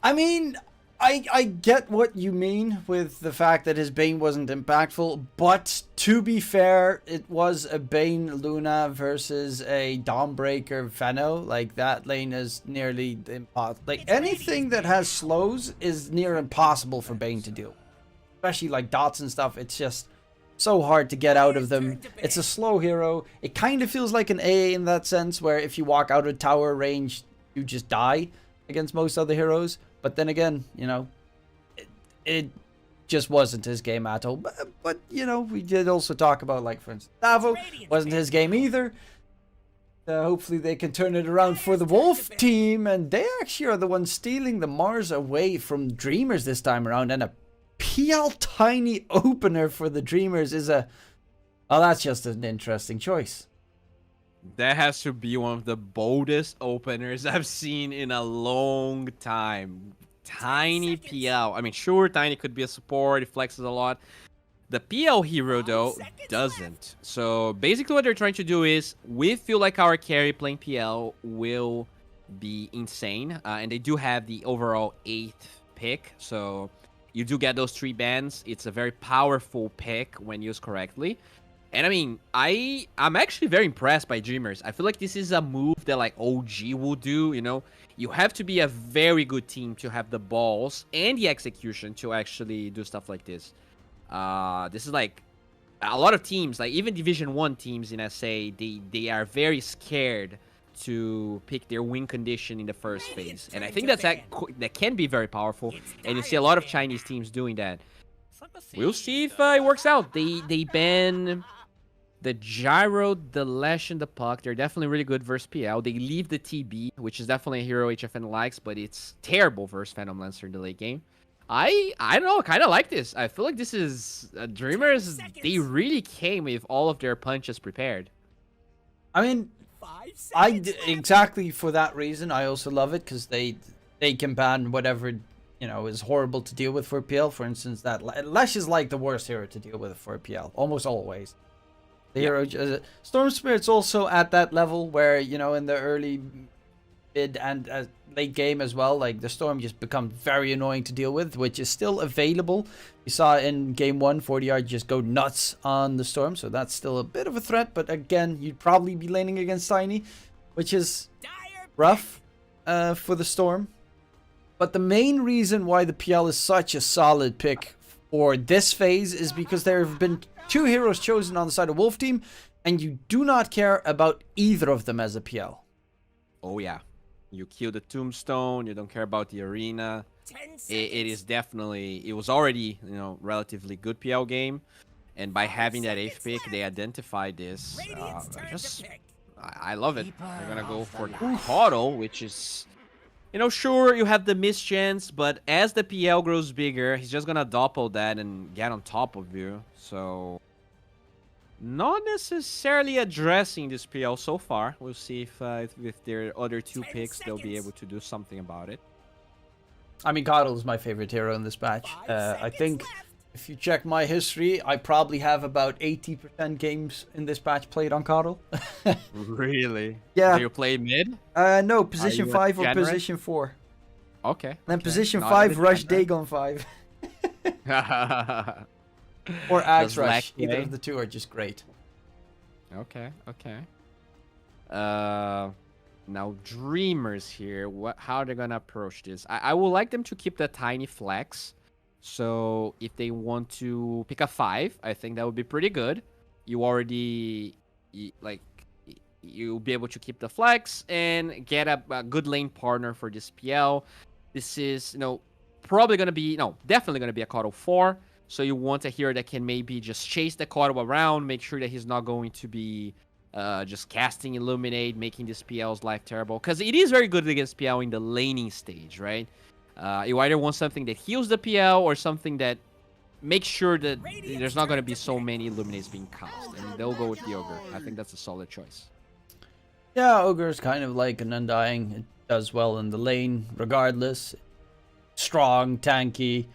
I mean, I get what you mean with the fact that his Bane wasn't impactful, but to be fair, it was a Bane Luna versus a Dawnbreaker Feno. Like, that lane is nearly impossible. Like, anything that has slows is near impossible for Bane to do. Especially like dots and stuff, it's just so hard to get out of them. It's a slow hero. It kind of feels like an A in that sense, where if you walk out of tower range, you just die against most other heroes. But then again, you know, it just wasn't his game at all. But you know, we did also talk about, like, for instance, Davo wasn't his game either. Hopefully they can turn it around for the Wolf team, and they actually are the ones stealing the Mars away from Dreamers this time around. And a PL Tiny opener for the Dreamers is a... Oh, that's just an interesting choice. That has to be one of the boldest openers I've seen in a long time. Tiny PL. I mean, sure, Tiny could be a support. He flexes a lot. The PL hero, though, doesn't. So basically what they're trying to do is, we feel like our carry playing PL will be insane. And they do have the overall 8th pick. So you do get those 3 bans. It's a very powerful pick when used correctly. And I mean, I'm actually very impressed by Dreamers. I feel like this is a move that like OG will do, you know? You have to be a very good team to have the balls and the execution to actually do stuff like this. This is like a lot of teams, like even Division 1 teams in SA, they are very scared to pick their win condition in the first phase. And I think that can be very powerful. And you see a lot of Chinese teams doing that. We'll see if it works out. They ban the Gyro, the Lash, and the Puck. They're definitely really good versus PL. They leave the TB, which is definitely a hero HFN likes, but it's terrible versus Phantom Lancer in the late game. I don't know, kind of like this. I feel like this is Dreamers. They really came with all of their punches prepared. I mean, exactly for that reason, I also love it, because they can ban whatever, you know, is horrible to deal with for PL. For instance, that Lash is like the worst hero to deal with for PL, almost always. The hero, Storm Spirit's also at that level where, you know, in the early, mid, and late game as well, like the Storm just becomes very annoying to deal with, which is still available. You saw in game 1, 40R just go nuts on the Storm, so that's still a bit of a threat. But again, you'd probably be laning against Tiny, which is rough for the Storm. But the main reason why the PL is such a solid pick for this phase is because there have been 2 heroes chosen on the side of Wolf Team, and you do not care about either of them as a PL. Oh yeah, you kill the Tombstone, you don't care about the arena. It is definitely, it was already, you know, relatively good PL game, and by having that 8th pick, they identified this. I love it. They're gonna go for Coddle, which is, you know, sure, you have the miss chance, but as the PL grows bigger, he's just gonna doppel that and get on top of you. So, not necessarily addressing this PL so far. We'll see if with their other 2 picks, they'll be able to do something about it. I mean, Coddle is my favorite hero in this patch. I think if you check my history, I probably have about 80% games in this patch played on Coddle. Really? Yeah. Do you play mid? No, position 5 or position 4. Okay. Then okay. position Not 5, Rush January. Dagon 5. Or Axe Rush. Either play? of the 2 are just great. Okay, okay. Now Dreamers here. How they're gonna approach this? I would like them to keep the Tiny flex. So if they want to pick a 5, I think that would be pretty good. You already you'll be able to keep the flex and get a good lane partner for this PL. This is, you know, probably gonna be, no, definitely gonna be a Coddle 4. So you want a hero that can maybe just chase the Coddle around, make sure that he's not going to be just casting Illuminate, making this PL's life terrible. Because it is very good against PL in the laning stage, right? You either want something that heals the PL or something that makes sure that there's not going to be so many Illuminates being cast. And they'll go with the Ogre. I think that's a solid choice. Yeah, Ogre is kind of like an Undying. It does well in the lane regardless. Strong, tanky.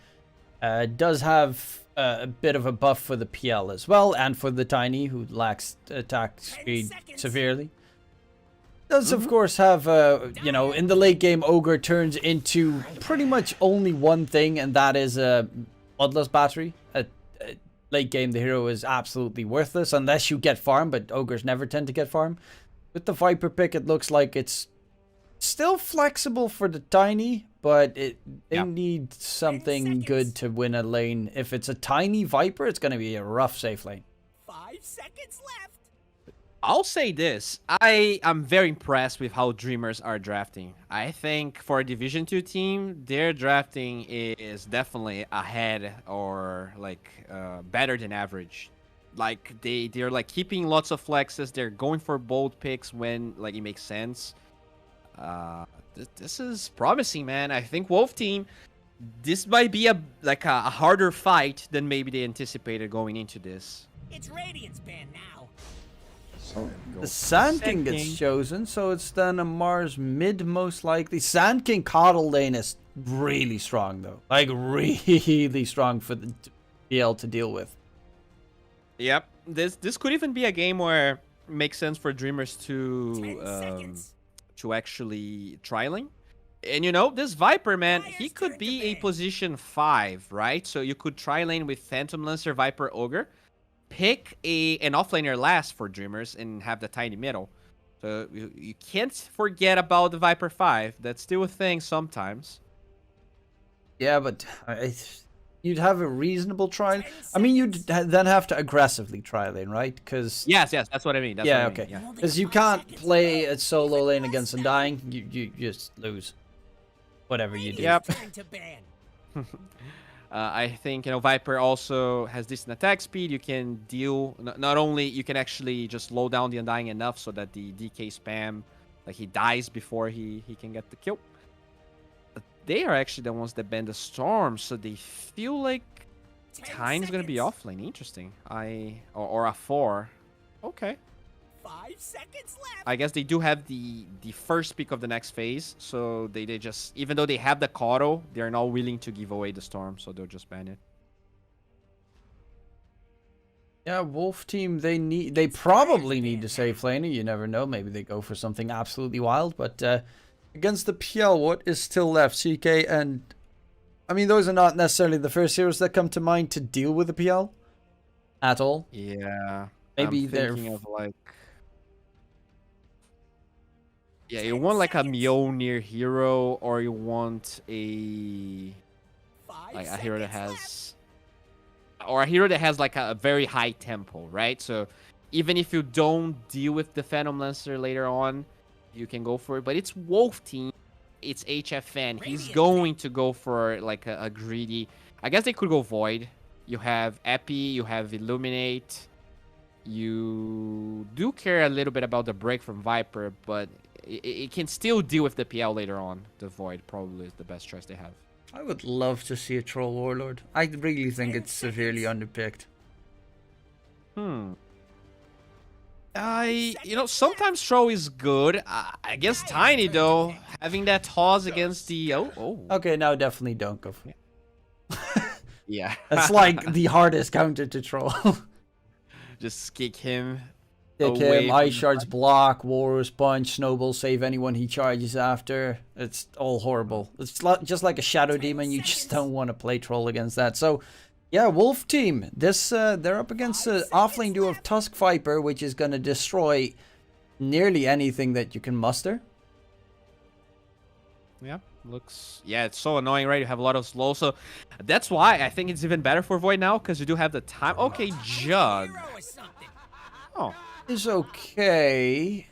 Does have a bit of a buff for the PL as well, and for the Tiny, who lacks attack speed severely. Does of course have, you know, in the late game, Ogre turns into pretty much only one thing, and that is a Bloodlust Battery. Late game, the hero is absolutely worthless unless you get farm, but Ogres never tend to get farm. With the Viper pick, it looks like it's still flexible for the Tiny, but they need something good to win a lane. If it's a Tiny Viper, it's going to be a rough safe lane. 5 seconds left. I'll say this. I'm very impressed with how Dreamers are drafting. I think for a Division 2 team, their drafting is definitely ahead or like better than average. Like they're like keeping lots of flexes. They're going for bold picks when like it makes sense. This is promising, man. I think Wolf team, this might be a harder fight than maybe they anticipated going into this. It's Radiant's band now. The Sand King gets chosen, so it's then a Mars mid most likely. Sand King Coddle lane is really strong though. Like really strong for the PL to deal with. Yep. This could even be a game where it makes sense for Dreamers to actually trialing. And you know, this Viper, man, he could be a position 5, right? So you could tri lane with Phantom Lancer, Viper, Ogre. Pick an offlaner last for Dreamers and have the Tiny middle. So you can't forget about the Viper 5. That's still a thing sometimes. Yeah, but you'd have a reasonable try. I mean, you'd then have to aggressively tri lane, right? Because yes, that's what I mean. That's yeah, what I okay. mean, Because you can't play a solo lane against Undying. You just lose. Whatever you do. Yep. I think, you know, Viper also has decent attack speed. You can deal, not only, you can actually just slow down the Undying enough so that the DK spam, like he dies before he can get the kill. But they are actually the ones that ban the Storm, so they feel like Tiny's going to be offlane. Interesting. Or a 4. Okay. 5 seconds left. I guess they do have the first pick of the next phase, so they just, even though they have the Coddle, they're not willing to give away the Storm, so they'll just ban it. Yeah, Wolf team, they probably need to save laner. You never know. Maybe they go for something absolutely wild, but against the PL, what is still left? CK and I mean, those are not necessarily the first heroes that come to mind to deal with the PL at all. Yeah. Maybe I'm they're thinking of like, yeah, you want like a Mjolnir hero, or you want a hero that has, or a hero that has like a very high tempo, right? So even if you don't deal with the Phantom Lancer later on, you can go for it. But it's Wolf team, it's HFN. He's going to go for like a greedy. I guess they could go Void. You have Epi, you have Illuminate. You do care a little bit about the break from Viper, but it can still deal with the PL later on. The Void probably is the best choice they have. I would love to see a Troll Warlord. I really think it's severely underpicked. You know, sometimes Troll is good. I guess Tiny, though, having that toss against the... Okay, now definitely don't go for it. Yeah. That's like the hardest counter to Troll. Just kick him. Kick him, Ice Shards block, Walrus Punch, Snowball save anyone he charges after. It's all horrible. It's just like a Shadow Demon. You just don't want to play Troll against that. So, yeah, Wolf team. This they're up against an offlane duo of Tusk Viper, which is going to destroy nearly anything that you can muster. Yeah, looks... Yeah, it's so annoying, right? You have a lot of slow, so that's why I think it's even better for Void now, because you do have the time. Okay, Jug. Oh. Is okay.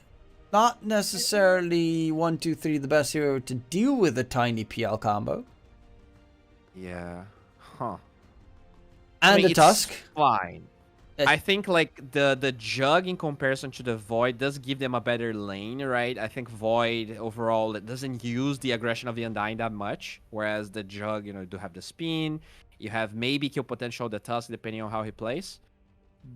Not necessarily 1, 2, 3 the best hero to deal with a tiny PL combo. Yeah. Huh. And I mean, the Tusk. Fine. I think like the Jug in comparison to the Void does give them a better lane, right? I think Void overall, it doesn't use the aggression of the Undying that much, whereas the Jug, you know, do have the spin. You have maybe kill potential of the Tusk depending on how he plays.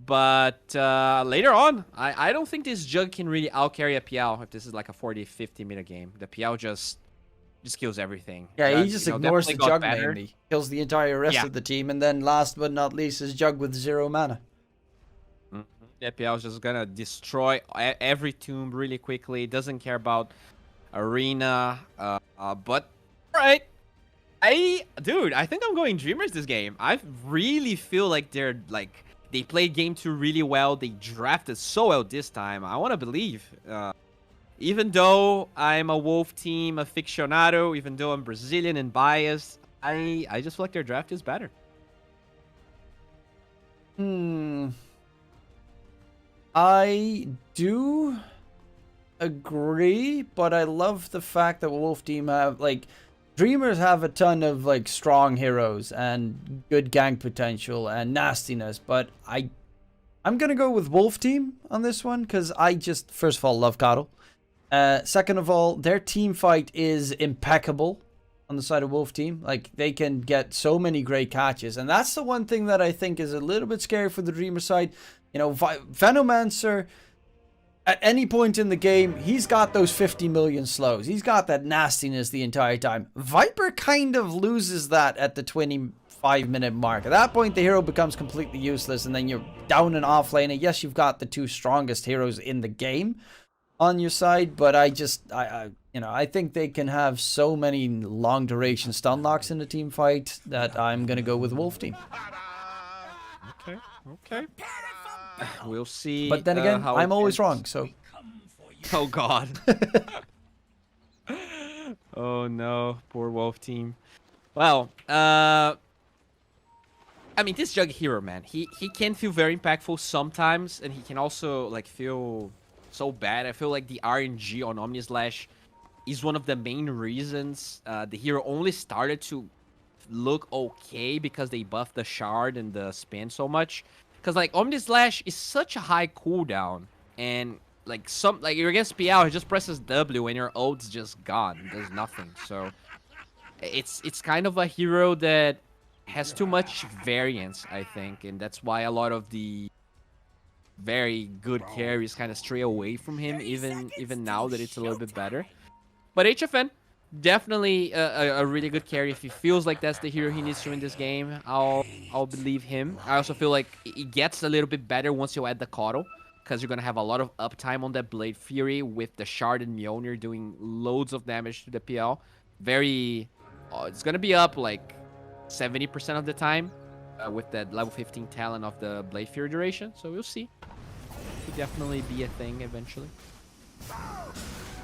But later on, I don't think this Jug can really outcarry a PL if this is like a 40-50 minute game. The PL just kills everything. Yeah, Jug, he just ignores the Jug better. mainly. Kills the entire rest of the team, and then last but not least is Jug with 0 mana. EPL is just gonna destroy every tomb really quickly. Doesn't care about arena. But alright. Dude, I think I'm going Dreamers this game. I really feel like they played game 2 really well. They drafted so well this time. I want to believe. Even though I'm a Wolf team aficionado, even though I'm Brazilian and biased, I just feel like their draft is better. I do agree, but I love the fact that Wolf team have, like, Dreamers have a ton of, like, strong heroes and good gank potential and nastiness, but I'm gonna go with Wolf team on this one, because I just, first of all, love Coddle. Second of all, their team fight is impeccable on the side of Wolf team. Like, they can get so many great catches, and that's the one thing that I think is a little bit scary for the Dreamer side. You know, Venomancer, at any point in the game, he's got those 50 million slows. He's got that nastiness the entire time. Viper kind of loses that at the 25-minute mark. At that point, the hero becomes completely useless, and then you're down and off lane. And yes, you've got the two strongest heroes in the game on your side, but I think they can have so many long duration stun locks in the team fight that I'm gonna go with Wolf team. Okay. We'll see. But then again, I'm always wrong, so. Oh god. Oh no, poor Wolf team. Well, I mean, this Jug hero, man, he can feel very impactful sometimes, and he can also like feel so bad. I feel like the RNG on Omnislash is one of the main reasons the hero only started to look okay, because they buffed the shard and the spin so much. Because like Omnislash is such a high cooldown, and like you're against PL, he just presses W and your ult's just gone. There's nothing. So it's kind of a hero that has too much variance, I think, and that's why a lot of the very good carries kind of stray away from him, even now that it's a little bit better. But HFN, definitely a really good carry. If he feels like that's the hero he needs to win this game, I'll believe him. I also feel like it gets a little bit better once you add the Coddle, because you're gonna have a lot of uptime on that Blade Fury with the Shard and Mjolnir doing loads of damage to the PL. It's gonna be up like 70% of the time with that level 15 talent of the Blade Fury duration. So we'll see. Could definitely be a thing eventually.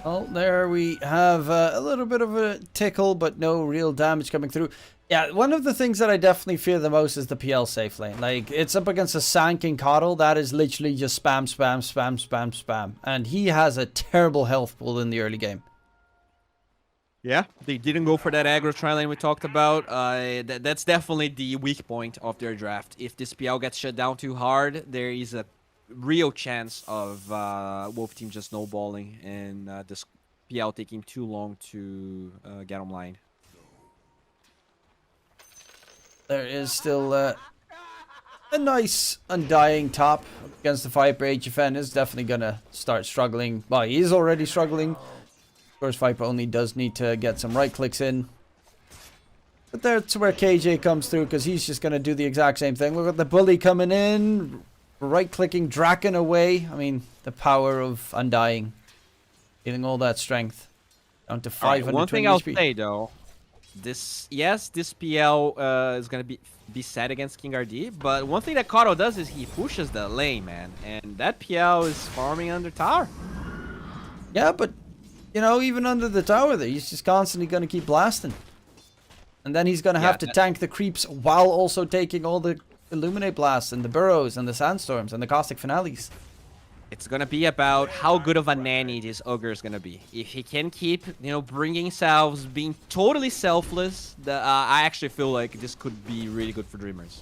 Well, there we have a little bit of a tickle, but no real damage coming through. Yeah, one of the things that I definitely fear the most is the PL safe lane. Like, it's up against a Sanking Coddle that is literally just spam, spam, spam, spam, spam. And he has a terrible health pool in the early game. Yeah, they didn't go for that aggro tri-lane we talked about. That's definitely the weak point of their draft. If this PL gets shut down too hard, there is a real chance of Wolf team just snowballing and this PL taking too long to get online. There is still a nice Undying top against the Viper. HFN is definitely going to start struggling. Well, he is already struggling. Of course, Viper only does need to get some right clicks in. But that's where KJ comes through, because he's just going to do the exact same thing. Look at the bully coming in. Right-clicking Draken away. I mean, the power of Undying. Getting all that strength. Down to 520 One thing HP. I'll say, though. This PL is going to be set against King RD. But one thing that Coddle does is he pushes the lane, man. And that PL is farming under tower. Yeah, but, you know, even under the tower there, he's just constantly going to keep blasting. And then he's going to have to tank the creeps while also taking all the Illuminate Blasts and the Burrows and the Sandstorms and the Caustic Finales. It's gonna be about how good of a nanny this Ogre is gonna be. If he can keep, bringing salves, being totally selfless, I actually feel like this could be really good for Dreamers.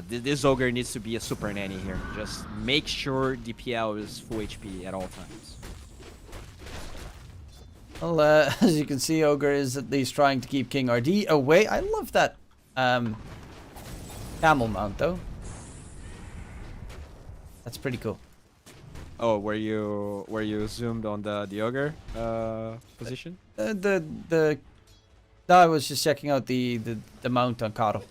This Ogre needs to be a super nanny here. Just make sure DPL is full HP at all times. Well, as you can see, Ogre is at least trying to keep King RD away. I love that camel mount, though. That's pretty cool. Oh, were you zoomed on the Ogre position? No, I was just checking out the mount on Coddle.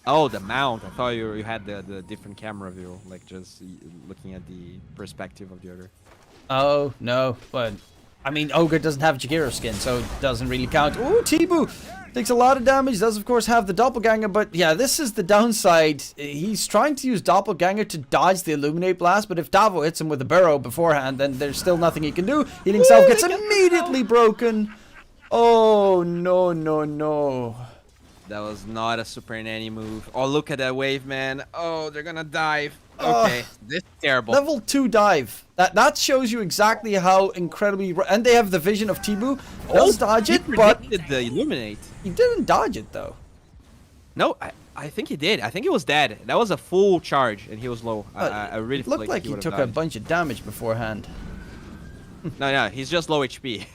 Oh, the mount. I thought you had the different camera view, like just looking at the perspective of the ogre. Oh, no, but I mean, Ogre doesn't have Jagiro skin, so it doesn't really count. Ooh, Tibu takes a lot of damage, does of course have the Doppelganger, but yeah, this is the downside. He's trying to use Doppelganger to dodge the Illuminate Blast, but if Davo hits him with a Burrow beforehand, then there's still nothing he can do. Healing Self gets immediately broken. Oh, no, no, no. That was not a super nanny move. Oh, look at that wave, man. Oh, they're gonna dive. Okay, this is terrible. Level 2 dive. That shows you exactly how incredibly... And they have the vision of Tibu. Does dodge it, but... He predicted the Illuminate. He didn't dodge it, though. No, I think he did. I think he was dead. That was a full charge, and he was low. I really It feel looked like he took a bunch of damage beforehand. No, he's just low HP.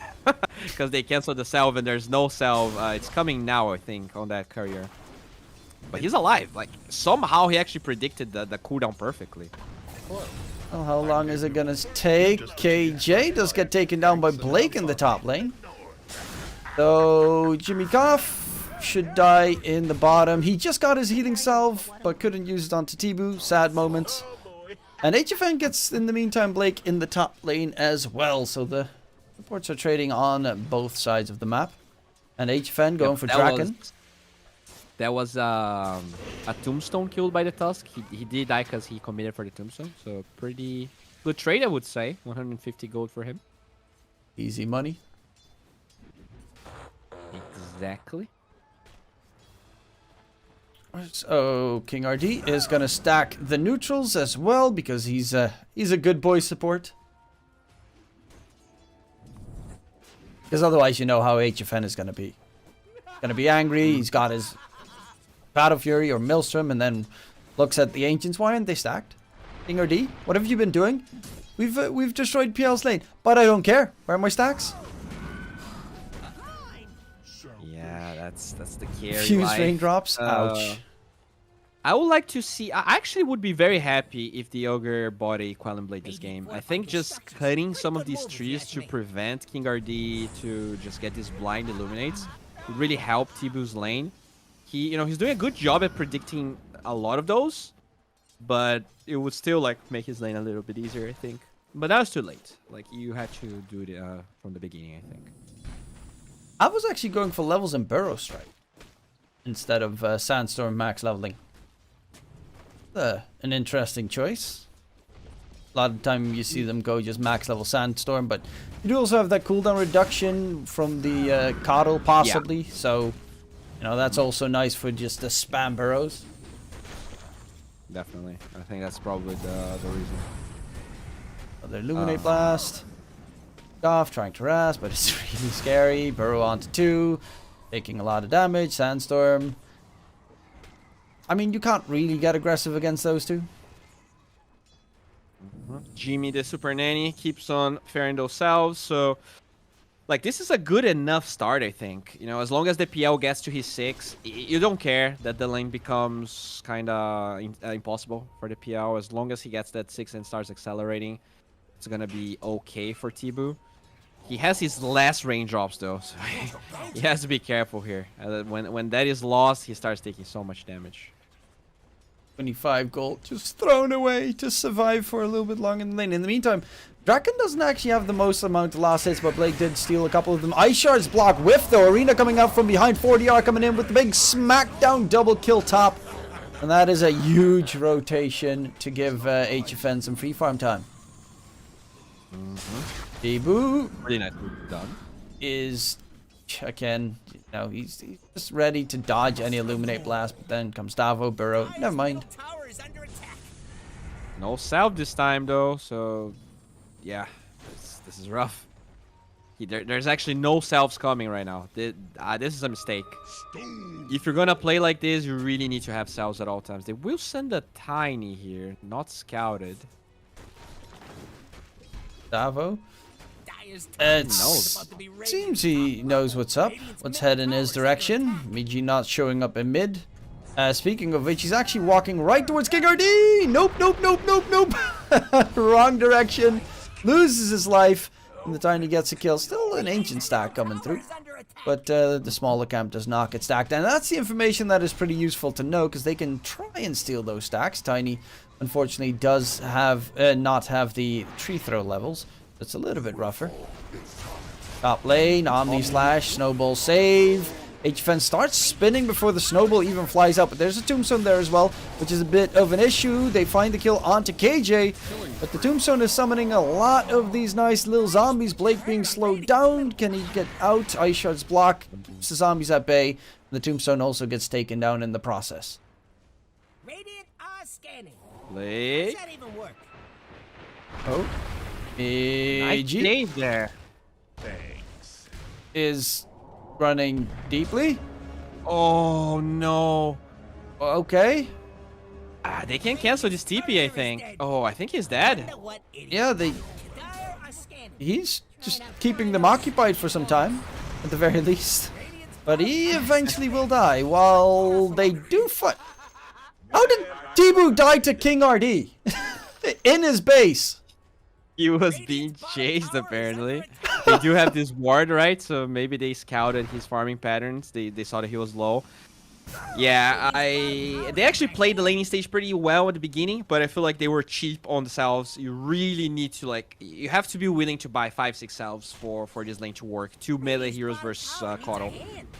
Because they canceled the salve, and there's no salve. It's coming now, I think, on that courier. But he's alive. Like, somehow he actually predicted the cooldown perfectly. Well, how long is it gonna take? KJ does get taken down by Blake in the top lane. So, Jimmy Goff should die in the bottom. He just got his healing salve, but couldn't use it onto Tibu. Sad moment. And HFN gets, in the meantime, Blake in the top lane as well. So the supports are trading on both sides of the map. And HFN going for Draken. That was a tombstone killed by the Tusk. He did die because he committed for the tombstone. So pretty good trade, I would say. 150 gold for him. Easy money. Exactly. So King RD is gonna stack the neutrals as well because he's a good boy support. Because otherwise, you know how HFN is gonna be. Gonna be angry. He's got his Battle Fury or Maelstrom, and then looks at the Ancients. Why aren't they stacked? King RD, what have you been doing? We've destroyed PL's lane, but I don't care. Where are my stacks? Yeah, that's the carry. Fuse raindrops. Ouch. I would like to see. I actually would be very happy if the Ogre bought a Quelling Blade this game. I think just cutting some of these trees to prevent King RD to just get these blind illuminates would really help Tibu's lane. He's doing a good job at predicting a lot of those, but it would still like make his lane a little bit easier, I think. But that was too late. Like, you had to do it from the beginning, I think. I was actually going for levels in Burrow Strike instead of Sandstorm max leveling. An interesting choice. A lot of the time you see them go just max level Sandstorm, but you do also have that cooldown reduction from the Coddle possibly, yeah. So that's also nice for just the spam burrows. Definitely. I think that's probably the reason. The Illuminate Blast. Off, trying to harass, but it's really scary. Burrow onto 2. Taking a lot of damage. Sandstorm. I mean, you can't really get aggressive against those two. Jimmy, the super nanny, keeps on fairing those salves, so... Like, this is a good enough start, I think. As long as the PL gets to his 6, you don't care that the lane becomes kind of impossible for the PL. As long as he gets that 6 and starts accelerating, it's gonna be okay for Tibu. He has his last raindrops, though, so he has to be careful here. When that is lost, he starts taking so much damage. 25 gold just thrown away to survive for a little bit long in the lane. In the meantime, Draken doesn't actually have the most amount of last hits, but Blake did steal a couple of them. Ice Shards block whiff though. Arena coming out from behind. 4DR coming in with the big smackdown double kill top. And that is a huge rotation to give HFN some free farm time. Tibu really nice done. Is again, he's just ready to dodge any Illuminate Blast, but then comes Davo, Burrow. Never mind. No salve this time though, so yeah, this is rough. There's actually no salves coming right now. This is a mistake. If you're gonna play like this, you really need to have salves at all times. They will send a tiny here, not scouted. Davo. Seems he knows what's up. Let's head in his direction. Miji not showing up in mid. Speaking of which, he's actually walking right towards King RD. Nope. Wrong direction. Loses his life. And the time he gets a kill. Still an ancient stack coming through. but the smaller camp does not get stacked. And that's the information that is pretty useful to know, because they can try and steal those stacks. Tiny, unfortunately, does have not have the tree throw levels. It's a little bit rougher. Top lane, Omni Slash, Snowball save. HFN starts spinning before the snowball even flies up, but there's a tombstone there as well, which is a bit of an issue. They find the kill onto KJ, but the tombstone is summoning a lot of these nice little zombies. Blake being slowed down. Can he get out? Ice Shards block, keeps the zombies at bay. The tombstone also gets taken down in the process. Radiant are scanning. Blake. Does that even work? Oh. Nice name there. Is running deeply. Oh no. Okay. They can cancel this TP, I think. Oh, I think he's dead. Wonder what idiot. Yeah, Dire are scanning. he's just keeping them occupied for some time, at the very least. But he eventually will die, while they do fight. How did Tibu die to King RD? In his base. He was being chased, apparently. They do have this ward, right? So maybe they scouted his farming patterns. They saw that he was low. Yeah, they actually played the laning stage pretty well at the beginning, but I feel like they were cheap on the salves. You really need to, like, you have to be willing to buy 5-6 salves for this lane to work. 2 melee heroes versus Kotal.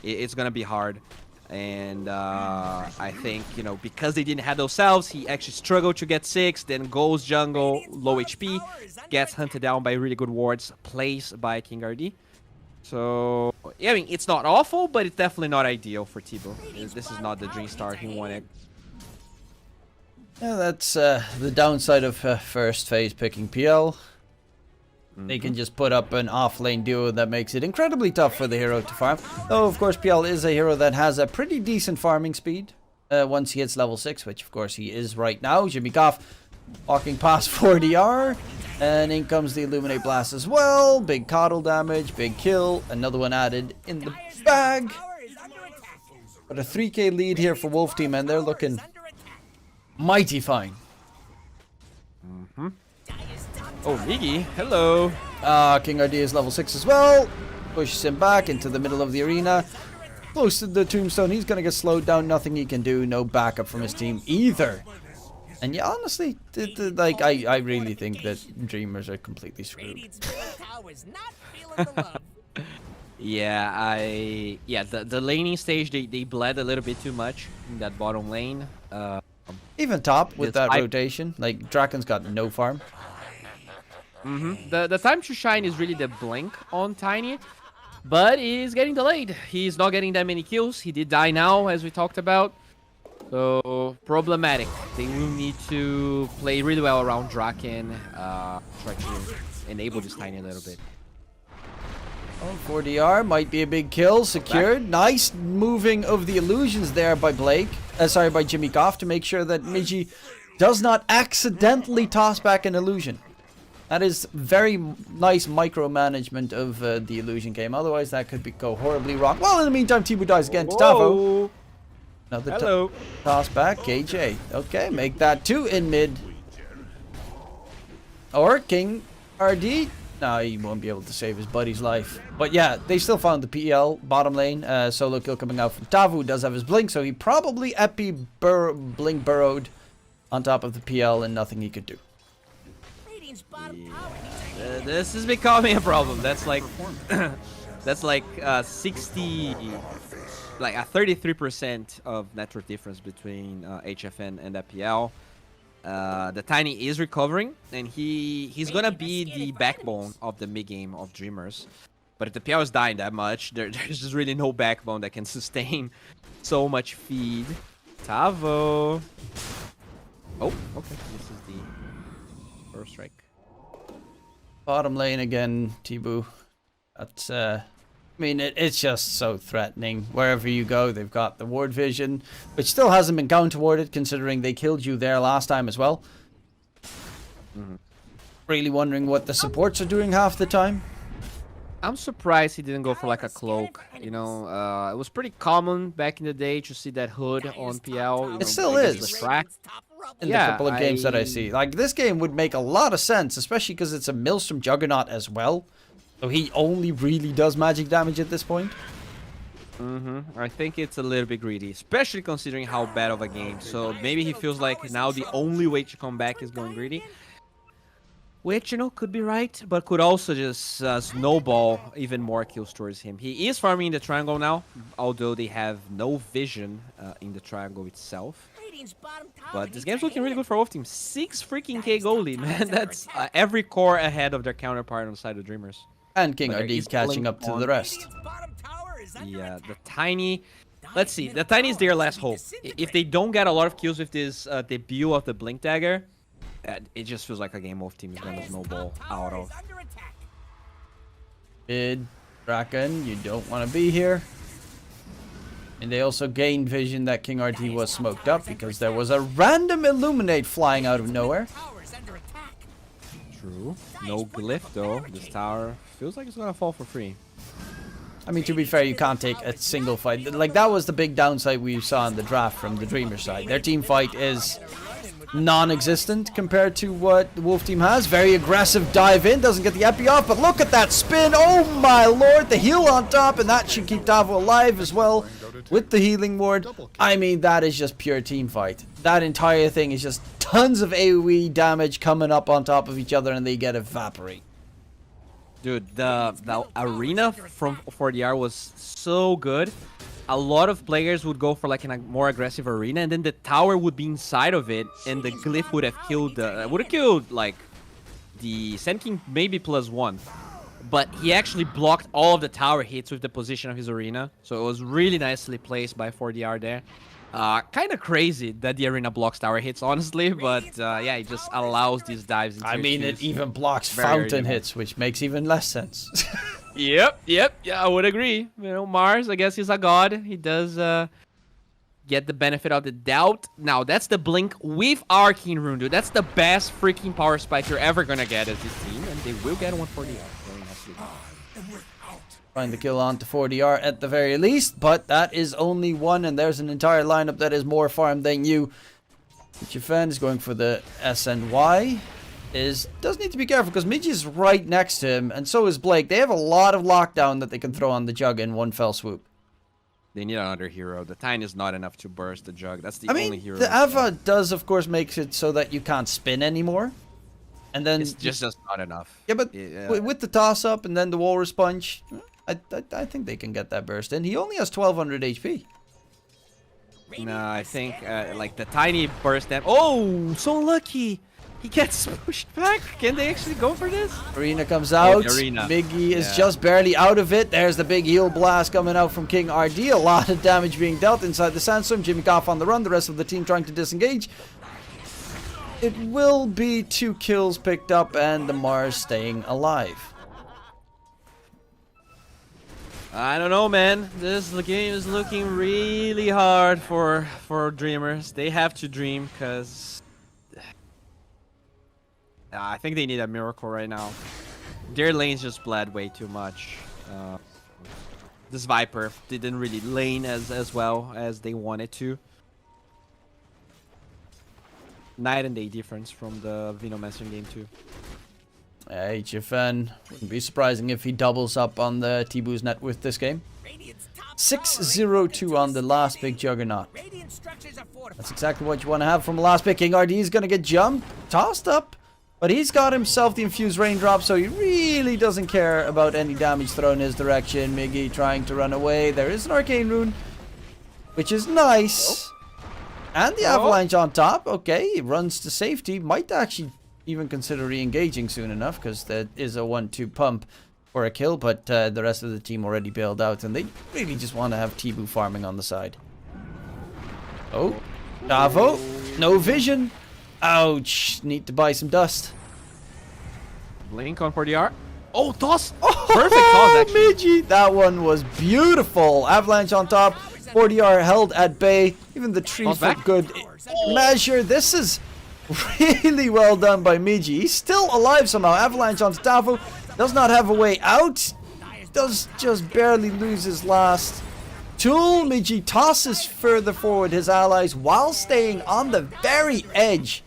It's gonna be hard. And I think, you know, because they didn't have those salves, he actually struggled to get 6, then goes jungle, low HP, gets hunted down by really good wards, plays by King RD. So, yeah, I mean, it's not awful, but it's definitely not ideal for Tibu. This is not the dream star he wanted. Yeah, that's the downside of first phase picking PL. They can just put up an off-lane duo that makes it incredibly tough for the hero to farm. Though, of course, PL is a hero that has a pretty decent farming speed once he hits level 6, which, of course, he is right now. Jimmy Goff walking past 4DR, and in comes the Illuminate Blast as well. Big coddle damage, big kill, another one added in the bag. But a 3k lead here for Wolf Team, and they're looking mighty fine. Oh, Miggy, hello. King RD is level 6 as well. Pushes him back into the middle of the arena. Close to the tombstone. He's going to get slowed down. Nothing he can do. No backup from his team either. And yeah, honestly, like I really think that Dreamers are completely screwed. Yeah, the laning stage, they bled a little bit too much in that bottom lane. Even top with that rotation. Like, Draken's got no farm. The time to shine is really the blink on Tiny, but it is getting delayed. He's not getting that many kills. He did die now, as we talked about. So, problematic. They will need to play really well around Draken, try to enable this Tiny a little bit. Oh, 4DR might be a big kill. Secured. Nice moving of the illusions there by Blake. By Jimmy Goff, to make sure that Migi does not accidentally toss back an illusion. That is very nice micromanagement of the illusion game. Otherwise, that could go horribly wrong. Well, in the meantime, Tibu dies again to Tavo. Another toss back. KJ. Okay, make that 2 in mid. Or King RD. No, he won't be able to save his buddy's life. But yeah, they still found the PL bottom lane. Solo kill coming out from Tavu, who does have his blink. So he probably blink burrowed on top of the PL and nothing he could do. This is becoming a problem. That's like that's like 60, like a 33% of network difference between HFN and FPL. The Tiny is recovering, and he's gonna be the backbone of the mid game of Dreamers. But if the PL is dying that much, there's just really no backbone that can sustain so much feed. Tavo. Oh, okay. This is the first strike. Bottom lane again, Tibu. That's, I mean, it's just so threatening. Wherever you go, they've got the ward vision, which still hasn't been counter-warded, considering they killed you there last time as well. Really wondering what the supports are doing half the time. I'm surprised he didn't go for like a cloak. You know, it was pretty common back in the day to see that hood on PL. It still is. In the couple of games that I see. Like, this game would make a lot of sense, especially because it's a Maelstrom Juggernaut as well. So he only really does magic damage at this point? I think it's a little bit greedy, especially considering how bad of a game. So maybe he feels like now the only way to come back is going greedy. Which, you know, could be right, but could also just snowball even more kills towards him. He is farming in the triangle now, although they have no vision in the triangle itself. But this game's looking really good for Wolf Team. 6 freaking K gold lead, man. That's every core ahead of their counterpart on the side of Dreamers. And King RD catching up to the rest. Yeah, the Tiny... Let's see, the Tiny is their last hope. If they don't get a lot of kills with this debut of the Blink Dagger, it just feels like a game Wolf Team is going to snowball out of. Mid, Draken, you don't want to be here. And they also gained vision that King RT was smoked up because there was a random Illuminate flying out of nowhere. True. No glyph though. This tower feels like it's going to fall for free. I mean, to be fair, you can't take a single fight. Like, that was the big downside we saw in the draft from the Dreamer side. Their team fight is non-existent compared to what the Wolf Team has. Very aggressive dive in, doesn't get the epi off, but look at that spin. Oh my lord, the heal on top, and that should keep Davo alive as well with the healing ward. I mean, that is just pure team fight. That entire thing is just tons of AoE damage coming up on top of each other, and they get evaporate. Dude, the arena from 4DR was so good. A lot of players would go for like a more aggressive arena, and then the tower would be inside of it, and the glyph would have killed like the Sand King maybe +1. But he actually blocked all of the tower hits with the position of his arena, so it was really nicely placed by 4DR there. Kind of crazy that the arena blocks tower hits, honestly, but yeah, it just allows these dives into I mean, it even blocks fountain hits, which makes even less sense. Yep, yeah, I would agree. You know, Mars, I guess he's a god. He does get the benefit of the doubt. Now, that's the Blink with Arcane Rune, dude. That's the best freaking power spike you're ever gonna get as this team, and they will get 140. Find the kill on to 4DR at the very least, but that is only one, and there's an entire lineup that is more farmed than you. Chifen is going for the SNY. Does need to be careful because Midge is right next to him, and so is Blake. They have a lot of lockdown that they can throw on the Jug in one fell swoop. They need another hero. The Tine is not enough to burst the Jug. That's the only hero. The Ava does, of course, make it so that you can't spin anymore. And then it's just not enough. Yeah, but with the toss-up and then the Walrus Punch, I think they can get that burst in. He only has 1200 HP. No, I think like the tiny burst that. Oh, so lucky! He gets pushed back. Can they actually go for this? Arena comes out. Arena. Miggy is just barely out of it. There's the big heal blast coming out from King RD. A lot of damage being dealt inside the Sandstorm. Jimmy Goff on the run. The rest of the team trying to disengage. It will be 2 kills picked up and the Mars staying alive. I don't know, man. This game is looking really hard for Dreamers. They have to dream because I think they need a miracle right now. Their lanes just bled way too much. This Viper didn't really lane as well as they wanted to. Night and day difference from the Venomancer game too. HFN, wouldn't be surprising if he doubles up on the T-Boo's net with this game. 6-0-2 on the last big Juggernaut. That's exactly what you want to have from the last pick. King RD is going to get jumped, tossed up, but he's got himself the infused raindrop, so he really doesn't care about any damage thrown his direction. Miggy trying to run away. There is an Arcane Rune, which is nice. And the Avalanche on top. Okay, he runs to safety. Might actually even consider re-engaging soon enough because there is a 1-2 pump for a kill, but the rest of the team already bailed out and they really just want to have T-Boo farming on the side. Oh, Davo, no vision. Ouch, need to buy some dust. Blink on 4DR. Oh, toss! Oh, perfect toss, actually. Midgie, that one was beautiful. Avalanche on top, 4DR held at bay. Even the trees for good measure. This is really well done by Miji. He's still alive somehow. Avalanche onto Davo. Does not have a way out. Does just barely lose his last tool. Miji tosses further forward his allies while staying on the very edge.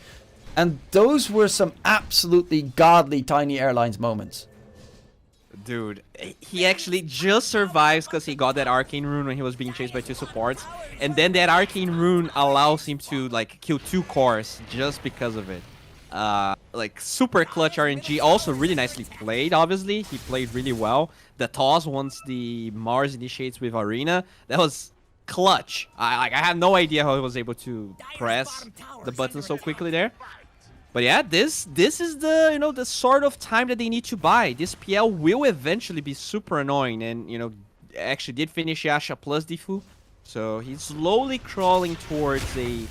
And those were some absolutely godly Tiny Airlines moments. Dude, he actually just survives because he got that arcane rune when he was being chased by 2 supports, and then that arcane rune allows him to like kill 2 cores just because of it. Like super clutch RNG, also really nicely played. Obviously, he played really well. The toss once the Mars initiates with Arena, that was clutch. I have no idea how he was able to press the button so quickly there. But yeah, this is the the sort of time that they need to buy. This PL will eventually be super annoying, and actually did finish Yasha plus Difu, so he's slowly crawling towards a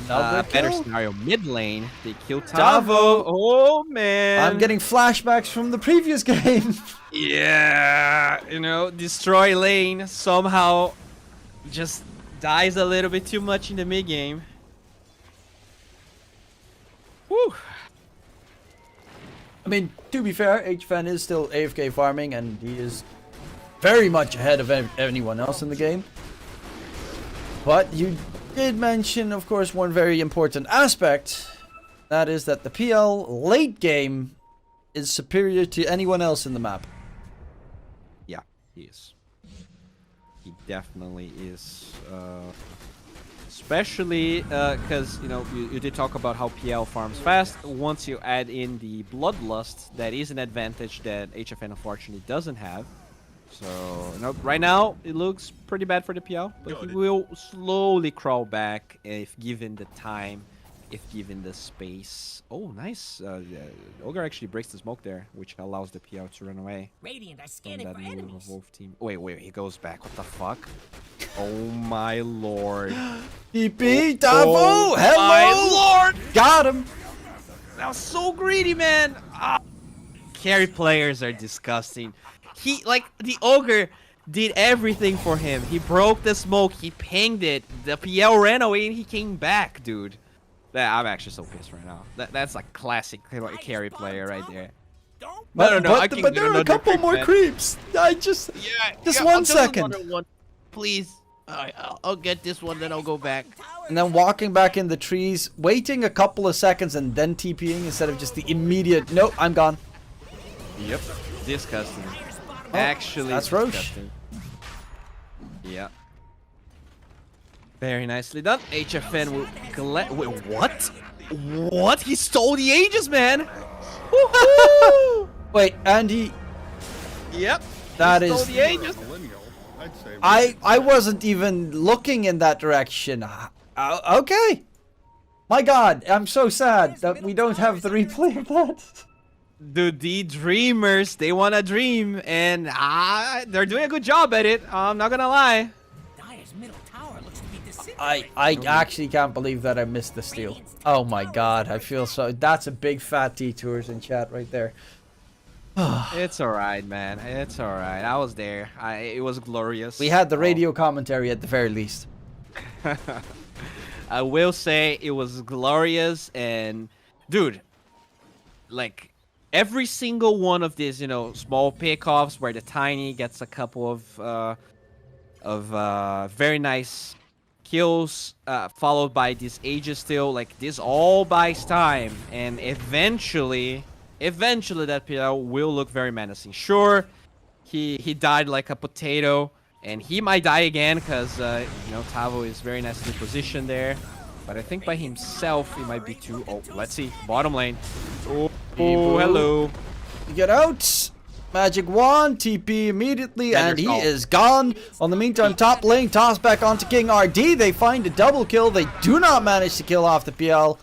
better scenario. Mid lane, they kill Tavo. Oh man, I'm getting flashbacks from the previous game. Yeah, destroy lane somehow just dies a little bit too much in the mid game. Whew. I mean, to be fair, HFN is still AFK farming, and he is very much ahead of anyone else in the game. But you did mention, of course, one very important aspect. That is that the PL late game is superior to anyone else in the map. Yeah, he is. He definitely is. Especially because you did talk about how PL farms fast. Once you add in the bloodlust, that is an advantage that HFN unfortunately doesn't have. So right now it looks pretty bad for the PL, but he will slowly crawl back if given the time, if given the space. Oh, nice! Ogre actually breaks the smoke there, which allows the PL to run away. Radiant are From scanning that for move enemies. of Wolf team. Wait, he goes back. What the fuck? Oh my lord! DP, Tavo, hello! My lord! Got him! That was so greedy, man! Carry players are disgusting. The Ogre did everything for him. He broke the smoke, he pinged it, the PL ran away, and he came back, dude. I'm actually so pissed right now. That's like classic carry player right there. But, No, I but, can but get there are a another couple creep, more man. creeps. Just I'll 1 do second. another one. Please. I'll get this one, then I'll go back. And then walking back in the trees, waiting a couple of seconds, and then TPing instead of just the immediate, nope, I'm gone. Yep. Disgusting. Actually, that's Roche. disgusting. Yeah. Very nicely done. HFN will collect. Wait, what? What? He stole the Aegis, man! Woohoo! Wait, and he... Yep. That he is- stole the Aegis. I wasn't even looking in that direction. Okay. My god, I'm so sad that we don't have the replay of that. Dude, the dreamers, they want to dream, and they're doing a good job at it. I'm not gonna lie. Dire's middle tower looks to be disintegrating. I actually can't believe that I missed the steal. Oh my god, I feel so... That's a big fat T-Tours in chat right there. It's alright, man. It's alright. I was there. It was glorious. We had the radio commentary at the very least. I will say it was glorious, and dude, like every single one of these, small pickoffs where the Tiny gets a couple of very nice kills, followed by this Aegis steal, like this all buys time, and eventually that PL will look very menacing. Sure, he died like a potato. And he might die again because, Tavo is very nicely positioned there. But I think by himself, he might be too... Oh, let's see. Bottom lane. Oh, hello. Get out! Magic wand, TP immediately, and he Better is gone. On the meantime, top lane, toss back onto King RD. They find a double kill. They do not manage to kill off the PL.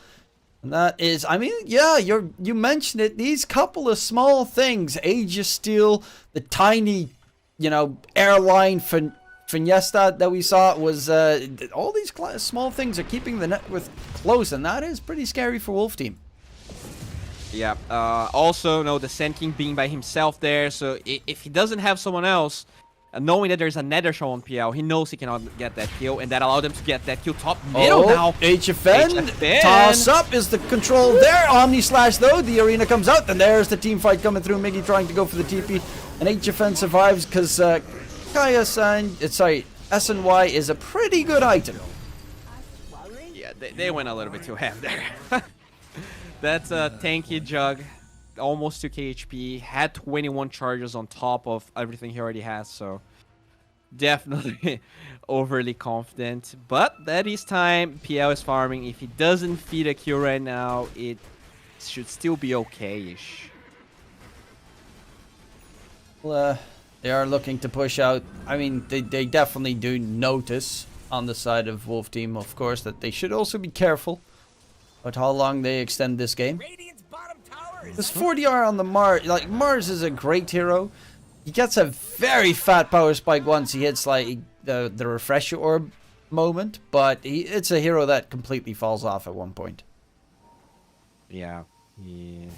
And that is, I mean, yeah, you mentioned it. These couple of small things, Aegis steal, the tiny... airline Fiesta that we saw was all these small things are keeping the net worth close, and that is pretty scary for Wolf Team. Yeah. Also, the Sand King being by himself there, so if he doesn't have someone else, knowing that there's a Nether Show on PL, he knows he cannot get that kill, and that allowed them to get that kill top middle now. HFN, toss up is the control there. Omni Slash though, the arena comes out, and there's the team fight coming through. Miggy trying to go for the TP, and HFN survives because SNY is a pretty good item. Yeah, they went a little bit too ham there. That's a tanky jug. almost 2k HP, had 21 charges on top of everything he already has, so definitely overly confident. But that is time. PL is farming. If he doesn't feed a Q right now, it should still be okay-ish. Well, they are looking to push out. I mean, they definitely do notice on the side of Wolf Team, of course, that they should also be careful about how long they extend this game. Radiant's bottom tower is This 4DR on the Mars, like, Mars is a great hero. He gets a very fat power spike once he hits, like, the refresher orb moment, but it's a hero that completely falls off at one point. Yeah,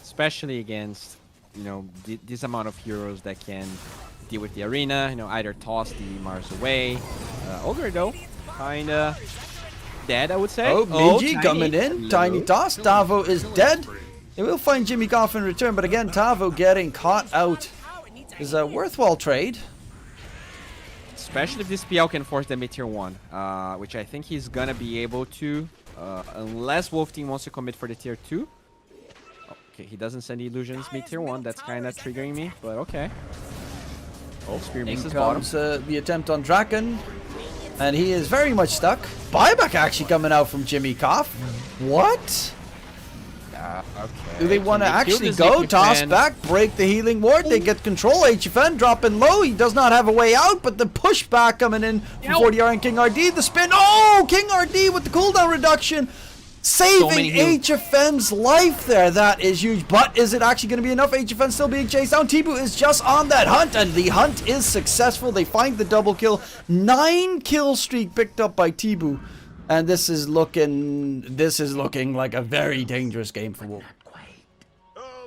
especially against, you know, this amount of heroes that can deal with the arena, you know, either toss the Mars away. Ogre, though, kinda dead, I would say. Oh, Miji Tiny. coming in. Hello. Tiny toss. Tavo is dead. They will find Jimmy Goff in return, but again, Tavo getting caught out is a worthwhile trade. Especially if this PL can force them tier 1, which I think he's gonna be able to, unless Wolf Team wants to commit for the tier 2. Okay, he doesn't send the illusions mid tier 1, that's kind of triggering me, but okay. Oh, Spear In misses bottom. comes the attempt on Draken, and he is very much stuck. Buyback actually coming out from Jimmy Goff. What? Okay. Do they want to Can kill actually this go? DPC Toss fan? back, break the healing ward. They get control. HFN dropping low. He does not have a way out, but the pushback coming in from 40R and King RD. The spin. Oh, King RD with the cooldown reduction. Saving many heals. HFN's life there. That is huge. But is it actually going to be enough? HFN still being chased down. Tibu is just on that hunt, and the hunt is successful. They find the double kill. 9 kill streak picked up by Tibu. And this is looking like a very dangerous game for Wolf.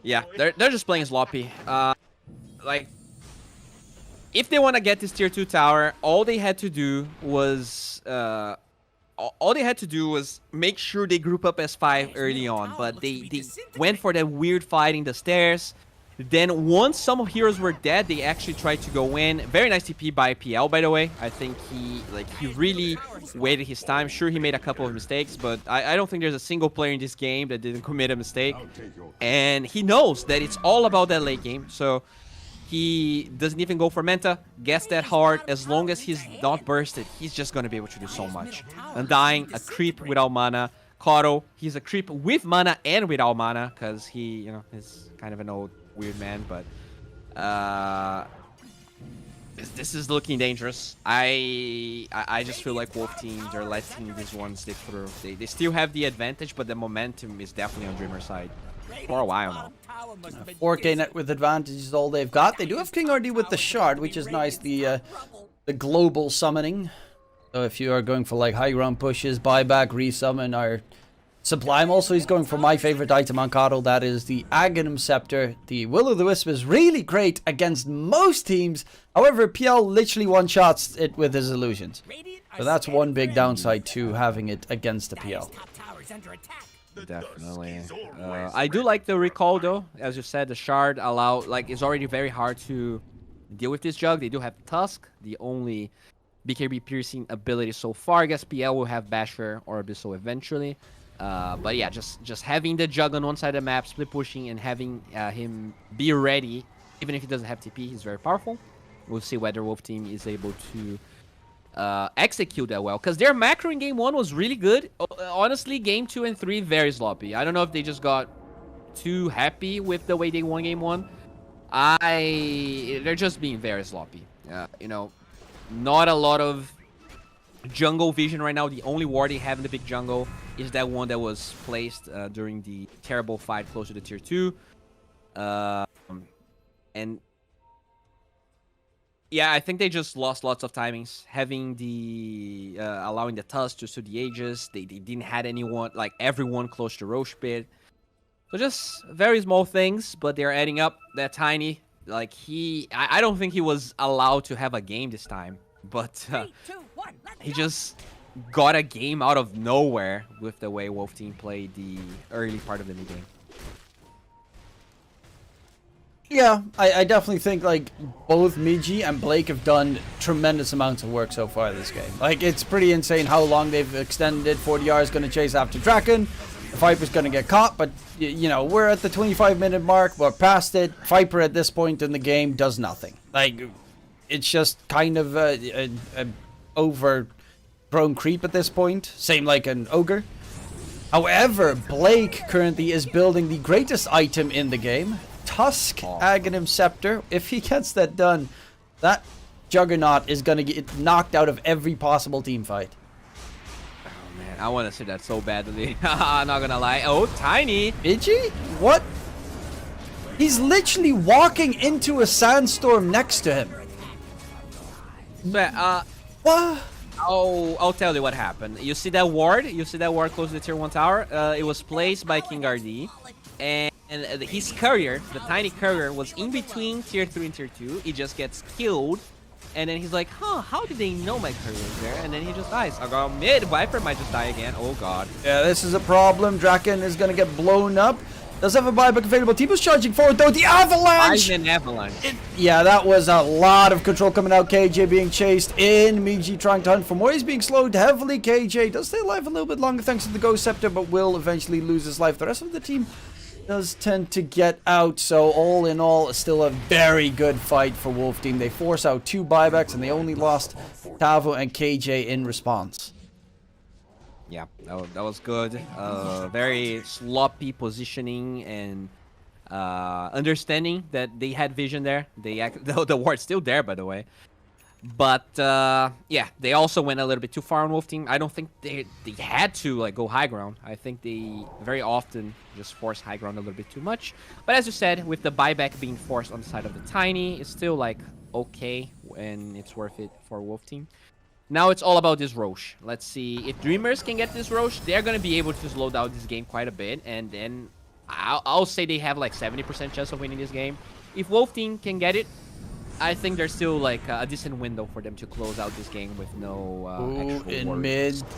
Yeah, they're just playing sloppy. Like, if they want to get this tier 2 tower, all they had to do was make sure they group up as 5 early on. But they went for that weird fight in the stairs. Then once some heroes were dead, they actually tried to go in. Very nice TP by PL, by the way. I think he really waited his time. Sure, he made a couple of mistakes, but I don't think there's a single player in this game that didn't commit a mistake. And he knows that it's all about that late game, so he doesn't even go for Menta, gets that hard. As long as he's not bursted, he's just going to be able to do so much. Undying, a creep without mana. Kato, he's a creep with mana and without mana, because he, you know, is kind of an old weird man, but this is looking dangerous. I just feel like Wolf Team, they're letting this one slip through. They still have the advantage, but the momentum is definitely on Dreamer's side for a while now. 4K net with advantage is all they've got. They do have King RD with the shard, which is nice. The global summoning. So if you are going for like high ground pushes, buyback, resummon, or Sublime. Also, he's going for my favorite item on Kato. That is the Aghanim Scepter. The Will-O-the-Wisp is really great against most teams. However, PL literally one-shots it with his illusions. So that's one big downside to having it against the PL. Definitely. I do like the recall though. As you said, the shard it's already very hard to deal with this jug. They do have Tusk, the only BKB piercing ability so far. I guess PL will have Basher or Abyssal eventually. But yeah, just having the jug on one side of the map, split pushing, and having him be ready, even if he doesn't have TP, he's very powerful. We'll see whether Wolf Team is able to execute that well, because their macro in game 1 was really good. Honestly, game 2 and 3 very sloppy. I don't know if they just got too happy with the way they won game 1. They're just being very sloppy. You know, not a lot of jungle vision right now. The only ward they have in the big jungle is that one that was placed during the terrible fight close to the tier 2. And yeah, I think they just lost lots of timings. Having the allowing the Tusk to suit the Aegis. They didn't have anyone, like everyone close to Roche Pit. So just very small things, but they're adding up. That Tiny, like I don't think he was allowed to have a game this time, but he just got a game out of nowhere with the way Wolf Team played the early part of the mid game. Yeah, I definitely think like both Miji and Blake have done tremendous amounts of work so far this game. Like, it's pretty insane how long they've extended. 40R is going to chase after Draken. The Viper's gonna get caught, but you know, we're at the 25-minute mark. We're past it. Viper at this point in the game does nothing. Like, it's just kind of a overgrown creep at this point. Same like an ogre. However, Blake currently is building the greatest item in the game, Tusk Aghanim Scepter. If he gets that done, that Juggernaut is gonna get knocked out of every possible team fight. Oh man, I want to say that so badly. I'm not gonna lie. Oh, Tiny. Did he? What? He's literally walking into a sandstorm next to him. But, What? oh, I'll tell you what happened. You see that ward? You see that ward close to the tier 1 tower? It was placed by King RD. And his courier, the tiny courier, was in between tier 3 and tier 2. He just gets killed. And then he's like, huh, how did they know my courier is there? And then he just dies. I go mid. Viper might just die again. Oh, God. Yeah, this is a problem. Draken is going to get blown up. Does have a buyback available. T-Boo's charging forward, though. The avalanche! An avalanche. Yeah, that was a lot of control coming out. KJ being chased in. Miji trying to hunt for more. He's being slowed heavily. KJ does stay alive a little bit longer thanks to the Ghost Scepter, but will eventually lose his life. The rest of the team does tend to get out. So all in all, still a very good fight for Wolf Team. They force out 2 buybacks, and they only lost Tavo and KJ in response. Yeah, that was good. Very sloppy positioning and understanding that they had vision there. The ward's still there, by the way. But yeah, they also went a little bit too far on Wolf Team. I don't think they had to like go high ground. I think they very often just force high ground a little bit too much. But as you said, with the buyback being forced on the side of the Tiny, it's still like okay, and it's worth it for Wolf Team. Now it's all about this Roche. Let's see if Dreamers can get this Roche. They're gonna be able to slow down this game quite a bit, and then I'll say they have like 70% chance of winning this game. If Wolf Team can get it, I think there's still like a decent window for them to close out this game with no actual in worries. mid.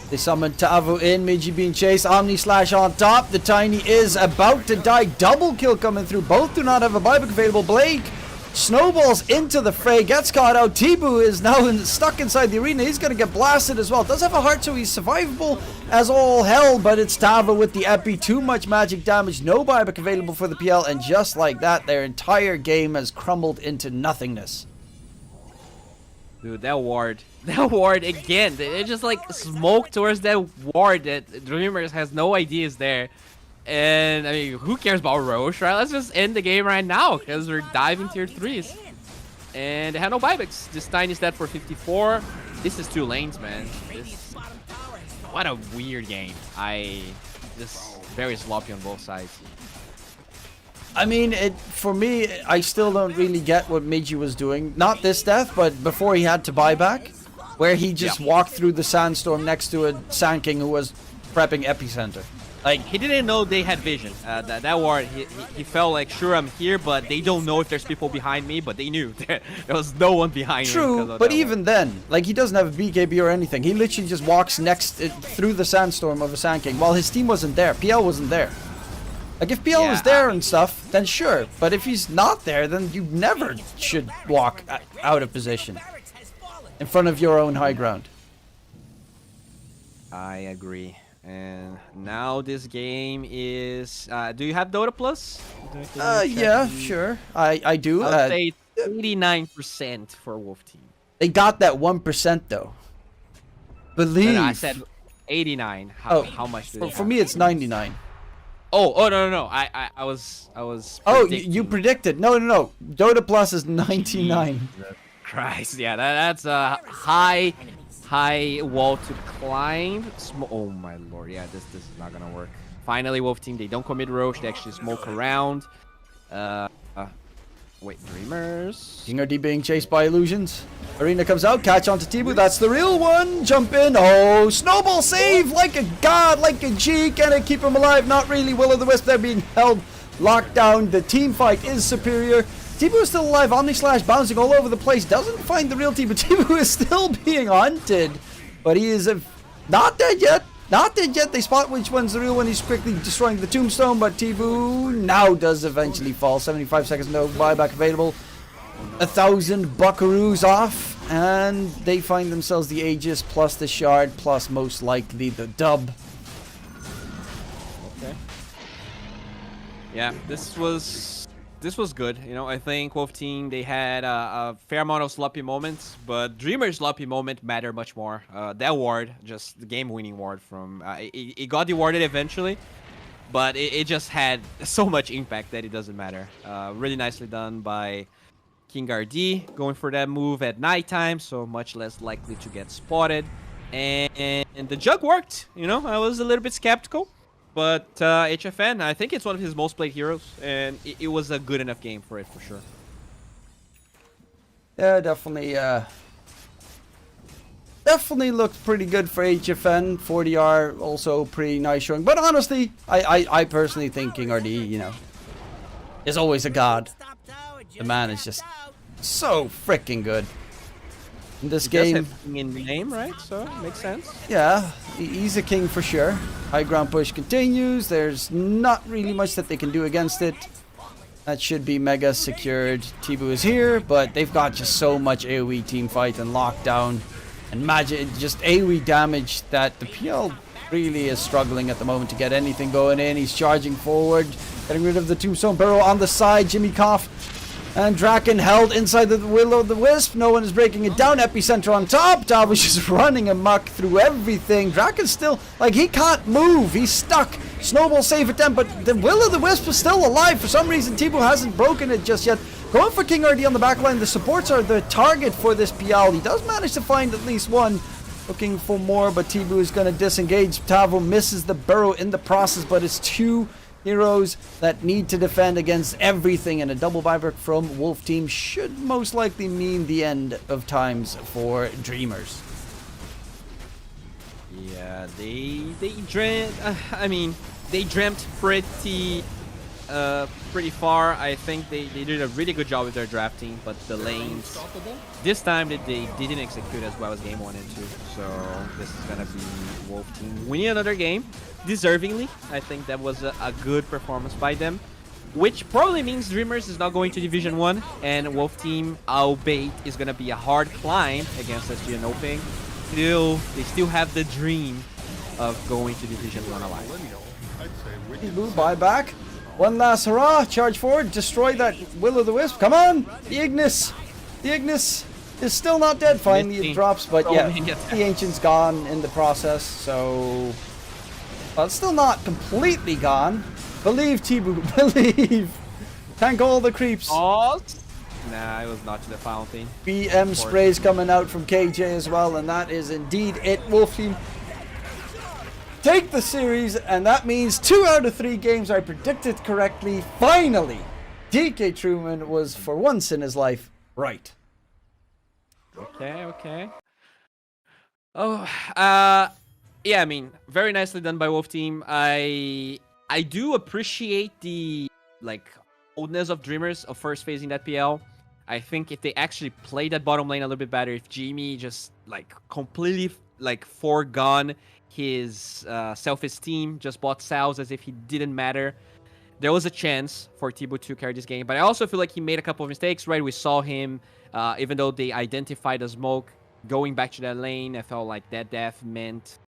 They summon Tavo in. Miji being chased. Omni Slash on top. The Tiny is about to die. Double kill coming through. Both do not have a buyback available. Blake snowballs into the fray, gets caught out. T-Boo is now stuck inside the arena. He's going to get blasted as well. Does have a heart, so he's survivable as all hell, but it's Tavo with the Epi. Too much magic damage. No buyback available for the PL, and just like that, their entire game has crumbled into nothingness. Dude, that ward again. They just like smoke towards that ward that Dreamers has no idea is there. And I mean, who cares about Roche, right? Let's just end the game right now because we're diving tier 3s. And they had no buybacks. This Tiny's dead for 54. This is 2 lanes, man. What a weird game. Just very sloppy on both sides. I mean, for me, I still don't really get what Miji was doing. Not this death, but before he had to buy back, where he just walked through the sandstorm next to a Sand King who was prepping Epicenter. Like, he didn't know they had vision. That ward, he felt like, sure, I'm here, but they don't know if there's people behind me, but they knew. There was no one behind me. True, but even then, like, he doesn't have a BKB or anything. He literally just walks through the sandstorm of a Sand King while his team wasn't there. PL wasn't there. Like, if PL was there and stuff, then sure. But if he's not there, then you never should walk out of position in front of your own high ground. I agree. And now this game is... do you have Dota Plus? Yeah, sure. I do. I'll say 89% for Wolf Team. They got that 1% though. Believe. No, I said 89. How much did for me, it's 99. Oh no. I was Oh, predicting. you predicted. No. Dota Plus is 99. Jesus Christ. Yeah, that's a high wall to climb. Oh my lord. Yeah, this is not gonna work. Finally, Wolf Team, they don't commit Roche. They actually smoke around. Wait, Dreamers. King RD being chased by illusions. Arena comes out, catch onto T-Boo. That's the real one. Jump in. Oh, snowball save like a god, like a G. Can it keep him alive? Not really. Will-o'-the-wisp, they're being held locked down. The team fight is superior. T-Boo is still alive. Omni Slash bouncing all over the place. Doesn't find the real T-Boo. T-Boo is still being hunted. But he is not dead yet. Not dead yet. They spot which one's the real one. He's quickly destroying the tombstone. But T-Boo now does eventually fall. 75 seconds, no buyback available. 1,000 buckaroos off. And they find themselves the Aegis plus the Shard plus most likely the dub. Yeah, this was good. You know, I think Wolf Team, they had a fair amount of sloppy moments, but Dreamer's sloppy moment mattered much more. That ward, just the game-winning ward from it got awarded eventually, but it just had so much impact that it doesn't matter. Really nicely done by King RD, going for that move at nighttime, so much less likely to get spotted. And the jug worked. You know, I was a little bit skeptical. But HFN, I think it's one of his most played heroes, and it was a good enough game for it, for sure. Yeah, definitely. Definitely looked pretty good for HFN. 40R also pretty nice showing. But honestly, I personally think King RD, you know, is always a god. The man is just so freaking good. In this game, does have king in the name, right? So makes sense. yeah, he's a king for sure. High ground push continues. There's not really much that they can do against it. That should be mega secured. Tibu is here, but they've got just so much AoE team fight and lockdown and magic, just AoE damage that the PL really is struggling at the moment to get anything going in. He's charging forward, getting rid of the Tombstone Burrow on the side. Jimmy Koff and Draken held inside the Will-O-the-Wisp. No one is breaking it down. Epicenter on top. Tav is just running amok through everything. Draken's still, like, he can't move. He's stuck. Snowball save attempt, but the Will-O-the-Wisp is still alive. For some reason, Tibu hasn't broken it just yet. Going for King RD on the backline. The supports are the target for this PL. He does manage to find at least one. Looking for more, but Tibu is going to disengage. Tavo misses the burrow in the process, but it's two heroes that need to defend against everything, and a double buyback from Wolf Team should most likely mean the end of times for Dreamers. Yeah, they dreamt. I mean, they dreamt pretty far. I think they did a really good job with their drafting, but the lanes this time they didn't execute as well as game 1 and 2. So this is gonna be Wolf Team winning another game deservingly. I think that was a good performance by them, which probably means Dreamers is not going to Division 1, and Wolf Team, albeit, is gonna be a hard climb against SG and Oping. They still have the dream of going to Division 1 alive. Tibu buyback. One last hurrah, charge forward, destroy that Will-O-the-Wisp. Come on, the Ignis. The Ignis is still not dead. Finally it drops, but yeah, the Ancient's gone in the process, so... Well, it's still not completely gone. Believe, Tibu, believe. Tank all the creeps. Oh, nah, it was not to the fountain. BM sprays coming out from KJ as well, and that is indeed it. Wolf Team take the series, and that means 2 out of 3 games I predicted correctly. Finally, DKTruman was, for once in his life, right. Okay. Oh, yeah, I mean, very nicely done by Wolf Team. I do appreciate the, like, boldness of Dreamers of first phasing that PL. I think if they actually play that bottom lane a little bit better, if Jimmy just, like, completely, like, foregone his self-esteem, just bought Salves as if he didn't matter, there was a chance for Tibu to carry this game. But I also feel like he made a couple of mistakes, right? We saw him, even though they identified the smoke, going back to that lane. I felt like that death meant